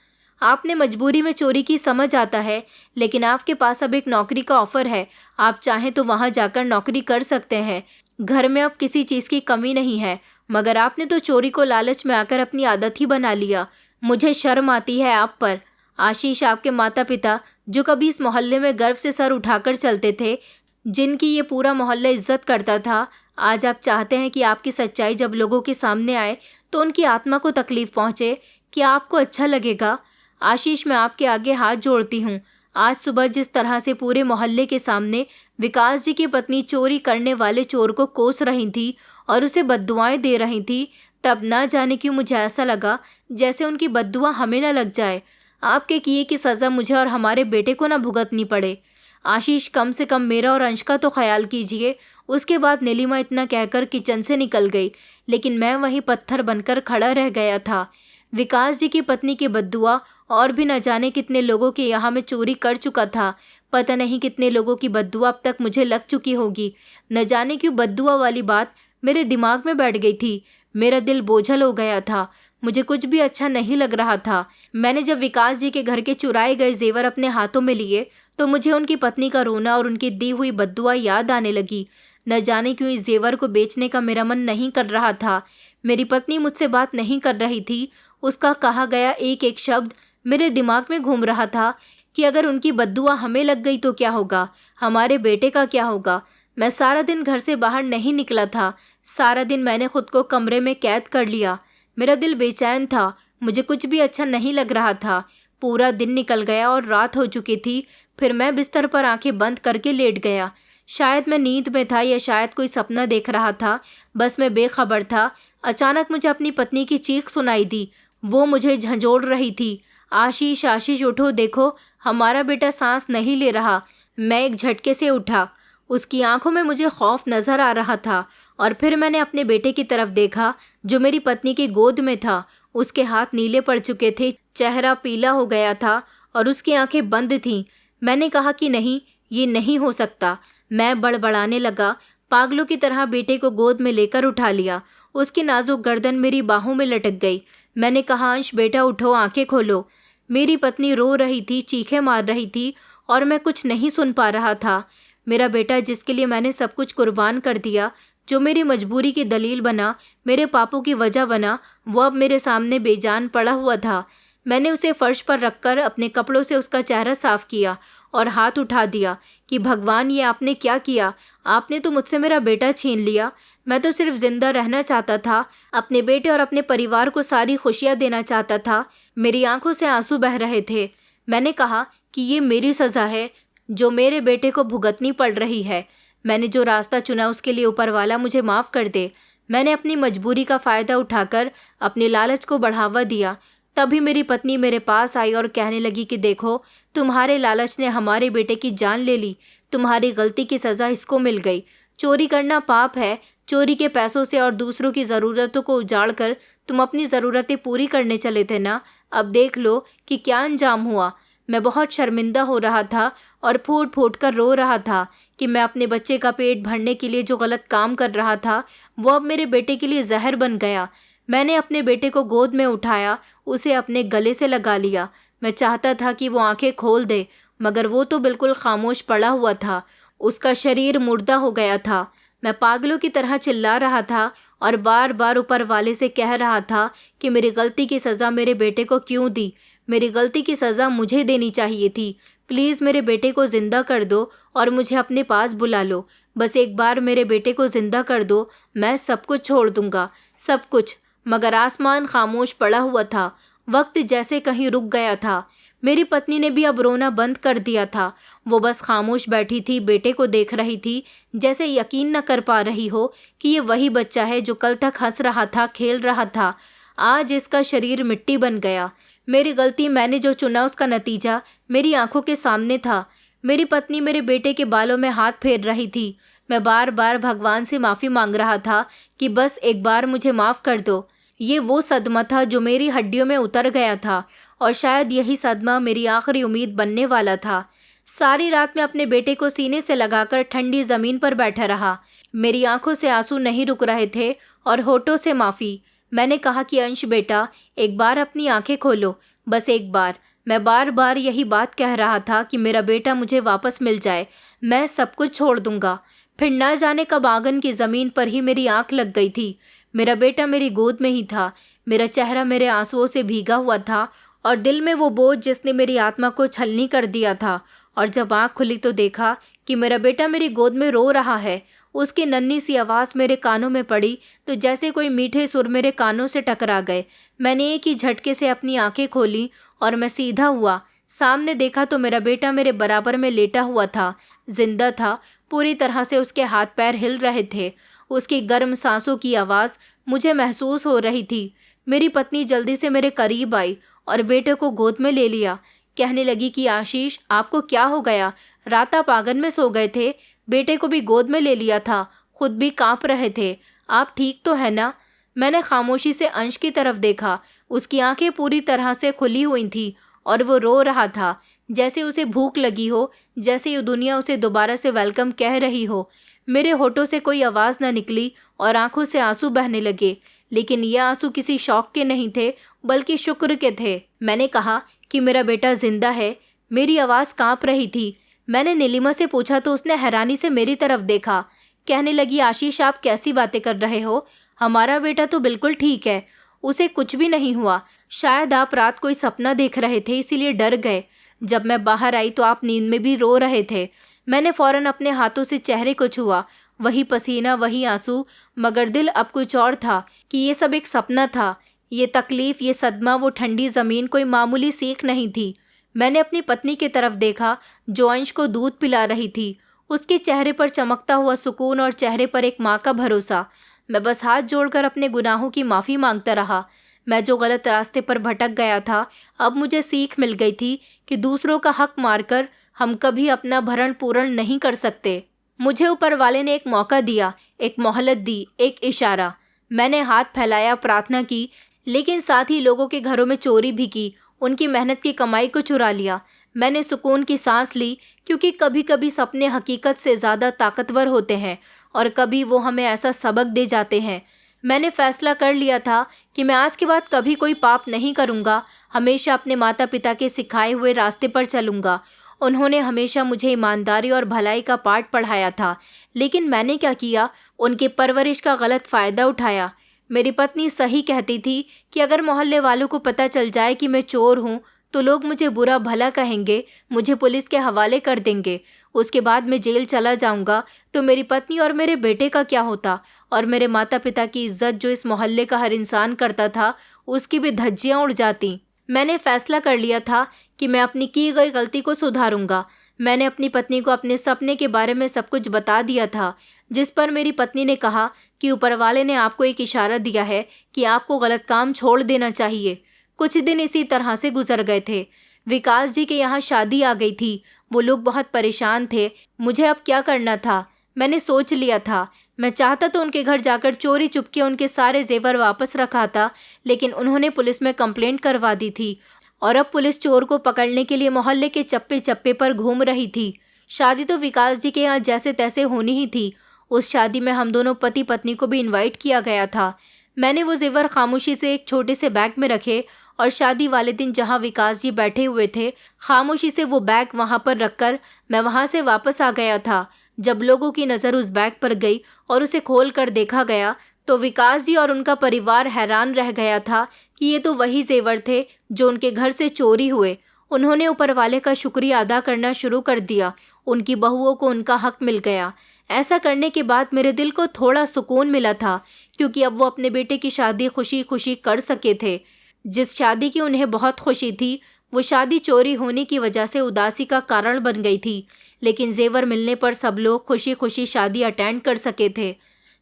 A: आपने मजबूरी में चोरी की समझ आता है, लेकिन आपके पास अब एक नौकरी का ऑफर है। आप चाहें तो वहाँ जाकर नौकरी कर सकते हैं। घर में अब किसी चीज़ की कमी नहीं है, मगर आपने तो चोरी को लालच में आकर अपनी आदत ही बना लिया। मुझे शर्म आती है आप पर। आशीष, आपके माता पिता जो कभी इस मोहल्ले में गर्व से सर उठाकर चलते थे, जिनकी ये पूरा मोहल्ला इज्जत करता था, आज आप चाहते हैं कि आपकी सच्चाई जब लोगों के सामने आए तो उनकी आत्मा को तकलीफ पहुँचे। क्या आपको अच्छा लगेगा? आशीष, मैं आपके आगे हाथ जोड़ती हूँ। आज सुबह जिस तरह से पूरे मोहल्ले के सामने विकास जी की पत्नी चोरी करने वाले चोर को कोस रही थी और उसे बद्दुआएं दे रही थी, तब ना जाने क्यों मुझे ऐसा लगा जैसे उनकी बद्दुआ हमें न लग जाए। आपके किए की सज़ा मुझे और हमारे बेटे को ना भुगतनी पड़े। आशीष, कम से कम मेरा और अंश का तो ख्याल कीजिए। उसके बाद नीलिमा इतना कहकर किचन से निकल गई, लेकिन मैं वहीं पत्थर बनकर खड़ा रह गया था। विकास जी की पत्नी की बद्दुआ और भी न जाने कितने लोगों के यहाँ मैं चोरी कर चुका था। पता नहीं कितने लोगों की बद्दुआ अब तक मुझे लग चुकी होगी। न जाने क्यों बद्दुआ वाली बात मेरे दिमाग में बैठ गई थी। मेरा दिल बोझल हो गया था। मुझे कुछ भी अच्छा नहीं लग रहा था। मैंने जब विकास जी के घर के चुराए गए जेवर अपने हाथों में लिए, तो मुझे उनकी पत्नी का रोना और उनकी दी हुई बद्दुआ याद आने लगी। न जाने क्यों इस जेवर को बेचने का मेरा मन नहीं कर रहा था। मेरी पत्नी मुझसे बात नहीं कर रही थी। उसका कहा गया एक एक शब्द मेरे दिमाग में घूम रहा था कि अगर उनकी बद्दुआ हमें लग गई तो क्या होगा, हमारे बेटे का क्या होगा। मैं सारा दिन घर से बाहर नहीं निकला था। सारा दिन मैंने खुद को कमरे में कैद कर लिया। मेरा दिल बेचैन था। मुझे कुछ भी अच्छा नहीं लग रहा था। पूरा दिन निकल गया और रात हो चुकी थी। फिर मैं बिस्तर पर आंखें बंद करके लेट गया। शायद मैं नींद में था या शायद कोई सपना देख रहा था। बस मैं बेखबर था। अचानक मुझे अपनी पत्नी की चीख सुनाई दी। वो मुझे झंझोड़ रही थी, आशीष, आशीष उठो, देखो हमारा बेटा सांस नहीं ले रहा। मैं एक झटके से उठा। उसकी आंखों में मुझे खौफ नजर आ रहा था और फिर मैंने अपने बेटे की तरफ देखा जो मेरी पत्नी की गोद में था। उसके हाथ नीले पड़ चुके थे, चेहरा पीला हो गया था और उसकी आंखें बंद थीं। मैंने कहा कि नहीं, ये नहीं हो सकता। मैं बड़बड़ाने लगा। पागलों की तरह बेटे को गोद में लेकर उठा लिया। उसकी नाजुक गर्दन मेरी बाहों में लटक गई। मैंने कहा, अंश बेटा उठो, आंखें खोलो। मेरी पत्नी रो रही थी, चीखें मार रही थी और मैं कुछ नहीं सुन पा रहा था। मेरा बेटा, जिसके लिए मैंने सब कुछ कुर्बान कर दिया, जो मेरी मजबूरी की दलील बना, मेरे पापों की वजह बना, वो अब मेरे सामने बेजान पड़ा हुआ था। मैंने उसे फर्श पर रखकर अपने कपड़ों से उसका चेहरा साफ किया और हाथ उठा दिया कि भगवान, ये आपने क्या किया? आपने तो मुझसे मेरा बेटा छीन लिया। मैं तो सिर्फ जिंदा रहना चाहता था, अपने बेटे और अपने परिवार को सारी खुशियाँ देना चाहता था। मेरी आंखों से आंसू बह रहे थे। मैंने कहा कि ये मेरी सज़ा है जो मेरे बेटे को भुगतनी पड़ रही है। मैंने जो रास्ता चुना उसके लिए ऊपर वाला मुझे माफ़ कर दे। मैंने अपनी मजबूरी का फ़ायदा उठाकर अपने लालच को बढ़ावा दिया। तभी मेरी पत्नी मेरे पास आई और कहने लगी कि देखो, तुम्हारे लालच ने हमारे बेटे की जान ले ली। तुम्हारी गलती की सज़ा इसको मिल गई। चोरी करना पाप है। चोरी के पैसों से और दूसरों की ज़रूरतों को उजाड़ कर तुम अपनी ज़रूरतें पूरी करने चले थे ना। अब देख लो कि क्या अंजाम हुआ। मैं बहुत शर्मिंदा हो रहा था और फूट फूट कर रो रहा था कि मैं अपने बच्चे का पेट भरने के लिए जो गलत काम कर रहा था, वो अब मेरे बेटे के लिए जहर बन गया। मैंने अपने बेटे को गोद में उठाया, उसे अपने गले से लगा लिया। मैं चाहता था कि वो आंखें खोल दे, मगर वो तो बिल्कुल खामोश पड़ा हुआ था। उसका शरीर मुर्दा हो गया था। मैं पागलों की तरह चिल्ला रहा था और बार बार ऊपर वाले से कह रहा था कि मेरी गलती की सज़ा मेरे बेटे को क्यों दी। मेरी गलती की सज़ा मुझे देनी चाहिए थी। प्लीज़ मेरे बेटे को ज़िंदा कर दो और मुझे अपने पास बुला लो। बस एक बार मेरे बेटे को ज़िंदा कर दो, मैं सब कुछ छोड़ दूँगा, सब कुछ। मगर आसमान खामोश पड़ा हुआ था। वक्त जैसे कहीं रुक गया था। मेरी पत्नी ने भी अब रोना बंद कर दिया था। वो बस खामोश बैठी थी, बेटे को देख रही थी, जैसे यकीन न कर पा रही हो कि ये वही बच्चा है जो कल तक हंस रहा था, खेल रहा था। आज इसका शरीर मिट्टी बन गया। मेरी गलती, मैंने जो चुना उसका नतीजा मेरी आंखों के सामने था। मेरी पत्नी मेरे बेटे के बालों में हाथ फेर रही थी। मैं बार बार भगवान से माफ़ी मांग रहा था कि बस एक बार मुझे माफ़ कर दो। ये वो सदमा था जो मेरी हड्डियों में उतर गया था और शायद यही सदमा मेरी आखिरी उम्मीद बनने वाला था। सारी रात मैं अपने बेटे को सीने से लगाकर ठंडी ज़मीन पर बैठा रहा। मेरी आंखों से आंसू नहीं रुक रहे थे और होठों से माफ़ी। मैंने कहा कि अंश बेटा, एक बार अपनी आंखें खोलो, बस एक बार। मैं बार बार यही बात कह रहा था कि मेरा बेटा मुझे वापस मिल जाए, मैं सब कुछ छोड़ दूंगा। फिर न जाने कब आंगन की ज़मीन पर ही मेरी आंख लग गई थी। मेरा बेटा मेरी गोद में ही था। मेरा चेहरा मेरे आंसुओं से भीगा हुआ था और दिल में वो बोझ जिसने मेरी आत्मा को छलनी कर दिया था। और जब आँख खुली तो देखा कि मेरा बेटा मेरी गोद में रो रहा है। उसकी नन्ही सी आवाज़ मेरे कानों में पड़ी तो जैसे कोई मीठे सुर मेरे कानों से टकरा गए। मैंने एक ही झटके से अपनी आंखें खोली और मैं सीधा हुआ। सामने देखा तो मेरा बेटा मेरे बराबर में लेटा हुआ था, जिंदा था। पूरी तरह से उसके हाथ पैर हिल रहे थे। उसकी गर्म सांसों की आवाज़ मुझे महसूस हो रही थी। मेरी पत्नी जल्दी से मेरे करीब आई और बेटे को गोद में ले लिया। कहने लगी कि आशीष, आपको क्या हो गया? रात आप आंगन में सो गए थे, बेटे को भी गोद में ले लिया था, खुद भी कांप रहे थे। आप ठीक तो है ना? मैंने खामोशी से अंश की तरफ देखा। उसकी आंखें पूरी तरह से खुली हुई थी और वो रो रहा था, जैसे उसे भूख लगी हो, जैसे ये दुनिया उसे दोबारा से वेलकम कह रही हो। मेरे होठों से कोई आवाज़ न निकली और आंखों से आंसू बहने लगे, लेकिन ये आंसू किसी शौक के नहीं थे, बल्कि शुक्र के थे। मैंने कहा कि मेरा बेटा जिंदा है। मेरी आवाज़ कांप रही थी। मैंने नीलिमा से पूछा तो उसने हैरानी से मेरी तरफ देखा। कहने लगी, आशीष, आप कैसी बातें कर रहे हो? हमारा बेटा तो बिल्कुल ठीक है, उसे कुछ भी नहीं हुआ। शायद आप रात कोई सपना देख रहे थे, इसीलिए डर गए। जब मैं बाहर आई तो आप नींद में भी रो रहे थे। मैंने फ़ौरन अपने हाथों से चेहरे को छुआ। वही पसीना, वही आंसू, मगर दिल अब कुछ और था कि ये सब एक सपना था। ये तकलीफ़, ये सदमा, वो ठंडी ज़मीन कोई मामूली सीख नहीं थी। मैंने अपनी पत्नी की तरफ देखा जो अंश को दूध पिला रही थी। उसके चेहरे पर चमकता हुआ सुकून और चेहरे पर एक माँ का भरोसा। मैं बस हाथ जोड़कर अपने गुनाहों की माफ़ी मांगता रहा। मैं जो गलत रास्ते पर भटक गया था, अब मुझे सीख मिल गई थी कि दूसरों का हक मारकर हम कभी अपना भरण पूर्ण नहीं कर सकते। मुझे ऊपर वाले ने एक मौका दिया, एक मोहलत दी, एक इशारा। मैंने हाथ फैलाया, प्रार्थना की, लेकिन साथ ही लोगों के घरों में चोरी भी की, उनकी मेहनत की कमाई को चुरा लिया। मैंने सुकून की सांस ली, क्योंकि कभी कभी सपने हकीकत से ज़्यादा ताकतवर होते हैं और कभी वो हमें ऐसा सबक दे जाते हैं। मैंने फैसला कर लिया था कि मैं आज के बाद कभी कोई पाप नहीं करूँगा। हमेशा अपने माता पिता के सिखाए हुए रास्ते पर चलूँगा। उन्होंने हमेशा मुझे ईमानदारी और भलाई का पाठ पढ़ाया था, लेकिन मैंने क्या किया? उनके परवरिश का गलत फ़ायदा उठाया। मेरी पत्नी सही कहती थी कि अगर मोहल्ले वालों को पता चल जाए कि मैं चोर हूँ तो लोग मुझे बुरा भला कहेंगे, मुझे पुलिस के हवाले कर देंगे। उसके बाद मैं जेल चला जाऊँगा तो मेरी पत्नी और मेरे बेटे का क्या होता? और मेरे माता पिता की इज्जत जो इस मोहल्ले का हर इंसान करता था, उसकी भी धज्जियाँ उड़ जाती। मैंने फैसला कर लिया था कि मैं अपनी की गई गलती को सुधारूंगा। मैंने अपनी पत्नी को अपने सपने के बारे में सब कुछ बता दिया था, जिस पर मेरी पत्नी ने कहा कि ऊपर वाले ने आपको एक इशारा दिया है कि आपको गलत काम छोड़ देना चाहिए। कुछ दिन इसी तरह से गुजर गए थे। विकास जी के यहाँ शादी आ गई थी। वो लोग बहुत परेशान थे। मुझे अब क्या करना था? मैंने सोच लिया था। मैं चाहता तो उनके घर जाकर चोरी चुपके उनके सारे जेवर वापस रखाता, लेकिन उन्होंने पुलिस में कंप्लेंट करवा दी थी और अब पुलिस चोर को पकड़ने के लिए मोहल्ले के चप्पे चप्पे पर घूम रही थी। शादी तो विकास जी के यहाँ जैसे तैसे होनी ही थी। उस शादी में हम दोनों पति पत्नी को भी इनवाइट किया गया था। मैंने वो जेवर खामोशी से एक छोटे से बैग में रखे और शादी वाले दिन जहाँ विकास जी बैठे हुए थे, खामोशी से वो बैग वहाँ पर रखकर मैं वहाँ से वापस आ गया था। जब लोगों की नज़र उस बैग पर गई और उसे खोल कर देखा गया तो विकास जी और उनका परिवार हैरान रह गया था कि ये तो वही जेवर थे जो उनके घर से चोरी हुए। उन्होंने ऊपर वाले का शुक्रिया अदा करना शुरू कर दिया। उनकी बहुओं को उनका हक मिल गया। ऐसा करने के बाद मेरे दिल को थोड़ा सुकून मिला था, क्योंकि अब वो अपने बेटे की शादी खुशी खुशी कर सके थे। जिस शादी की उन्हें बहुत खुशी थी, वो शादी चोरी होने की वजह से उदासी का कारण बन गई थी। लेकिन जेवर मिलने पर सब लोग खुशी खुशी शादी अटेंड कर सके थे।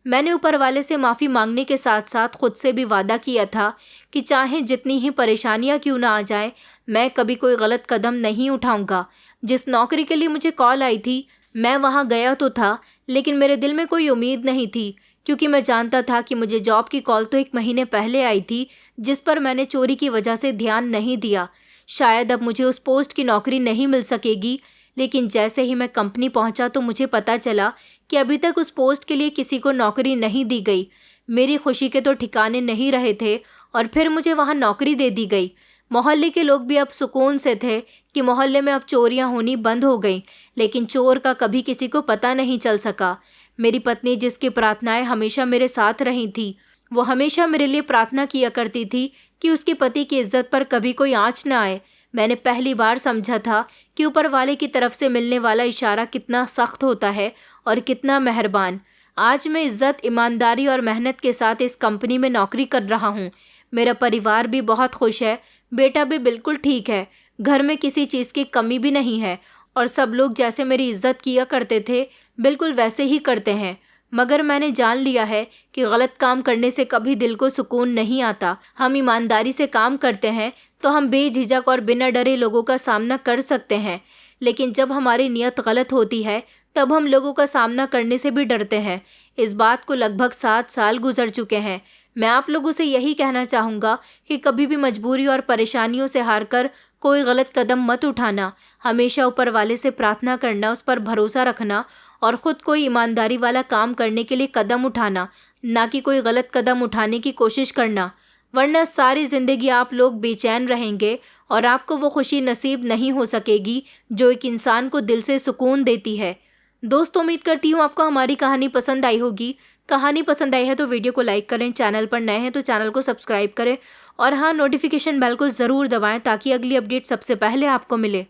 A: मैंने ऊपर वाले से माफ़ी मांगने के साथ साथ खुद से भी वादा किया था कि चाहे जितनी ही परेशानियां क्यों ना आ जाए, मैं कभी कोई गलत कदम नहीं उठाऊंगा। जिस नौकरी के लिए मुझे कॉल आई थी, मैं वहां गया तो था, लेकिन मेरे दिल में कोई उम्मीद नहीं थी, क्योंकि मैं जानता था कि मुझे जॉब की कॉल तो 1 महीने पहले आई थी, जिस पर मैंने चोरी की वजह से ध्यान नहीं दिया। शायद अब मुझे उस पोस्ट की नौकरी नहीं मिल सकेगी। लेकिन जैसे ही मैं कंपनी पहुंचा तो मुझे पता चला कि अभी तक उस पोस्ट के लिए किसी को नौकरी नहीं दी गई। मेरी खुशी के तो ठिकाने नहीं रहे थे और फिर मुझे वहां नौकरी दे दी गई। मोहल्ले के लोग भी अब सुकून से थे कि मोहल्ले में अब चोरियां होनी बंद हो गई, लेकिन चोर का कभी किसी को पता नहीं चल सका। मेरी पत्नी, जिसकी प्रार्थनाएं हमेशा मेरे साथ रही थी, वो हमेशा मेरे लिए प्रार्थना किया करती थी कि उसके पति की इज्जत पर कभी कोई आँच न आए। मैंने पहली बार समझा था कि ऊपर वाले की तरफ से मिलने वाला इशारा कितना सख्त होता है और कितना मेहरबान। आज मैं इज्जत, ईमानदारी और मेहनत के साथ इस कंपनी में नौकरी कर रहा हूँ। मेरा परिवार भी बहुत खुश है, बेटा भी बिल्कुल ठीक है, घर में किसी चीज़ की कमी भी नहीं है और सब लोग जैसे मेरी इज्जत किया करते थे बिल्कुल वैसे ही करते हैं। मगर मैंने जान लिया है कि गलत काम करने से कभी दिल को सुकून नहीं आता। हम ईमानदारी से काम करते हैं तो हम बेझिझक और बिना डरे लोगों का सामना कर सकते हैं, लेकिन जब हमारी नीयत गलत होती है तब हम लोगों का सामना करने से भी डरते हैं। इस बात को लगभग 7 साल गुजर चुके हैं। मैं आप लोगों से यही कहना चाहूँगा कि कभी भी मजबूरी और परेशानियों से हारकर कोई गलत कदम मत उठाना। हमेशा ऊपर वाले से प्रार्थना करना, उस पर भरोसा रखना और ख़ुद कोई ईमानदारी वाला काम करने के लिए कदम उठाना, ना कि कोई गलत कदम उठाने की कोशिश करना। वरना सारी ज़िंदगी आप लोग बेचैन रहेंगे और आपको वो खुशी नसीब नहीं हो सकेगी जो एक इंसान को दिल से सुकून देती है। दोस्तों, उम्मीद करती हूँ आपको हमारी कहानी पसंद आई होगी। कहानी पसंद आई है तो वीडियो को लाइक करें, चैनल पर नए हैं तो चैनल को सब्सक्राइब करें और हाँ, नोटिफिकेशन बेल को ज़रूर दबाएं ताकि अगली अपडेट सबसे पहले आपको मिले।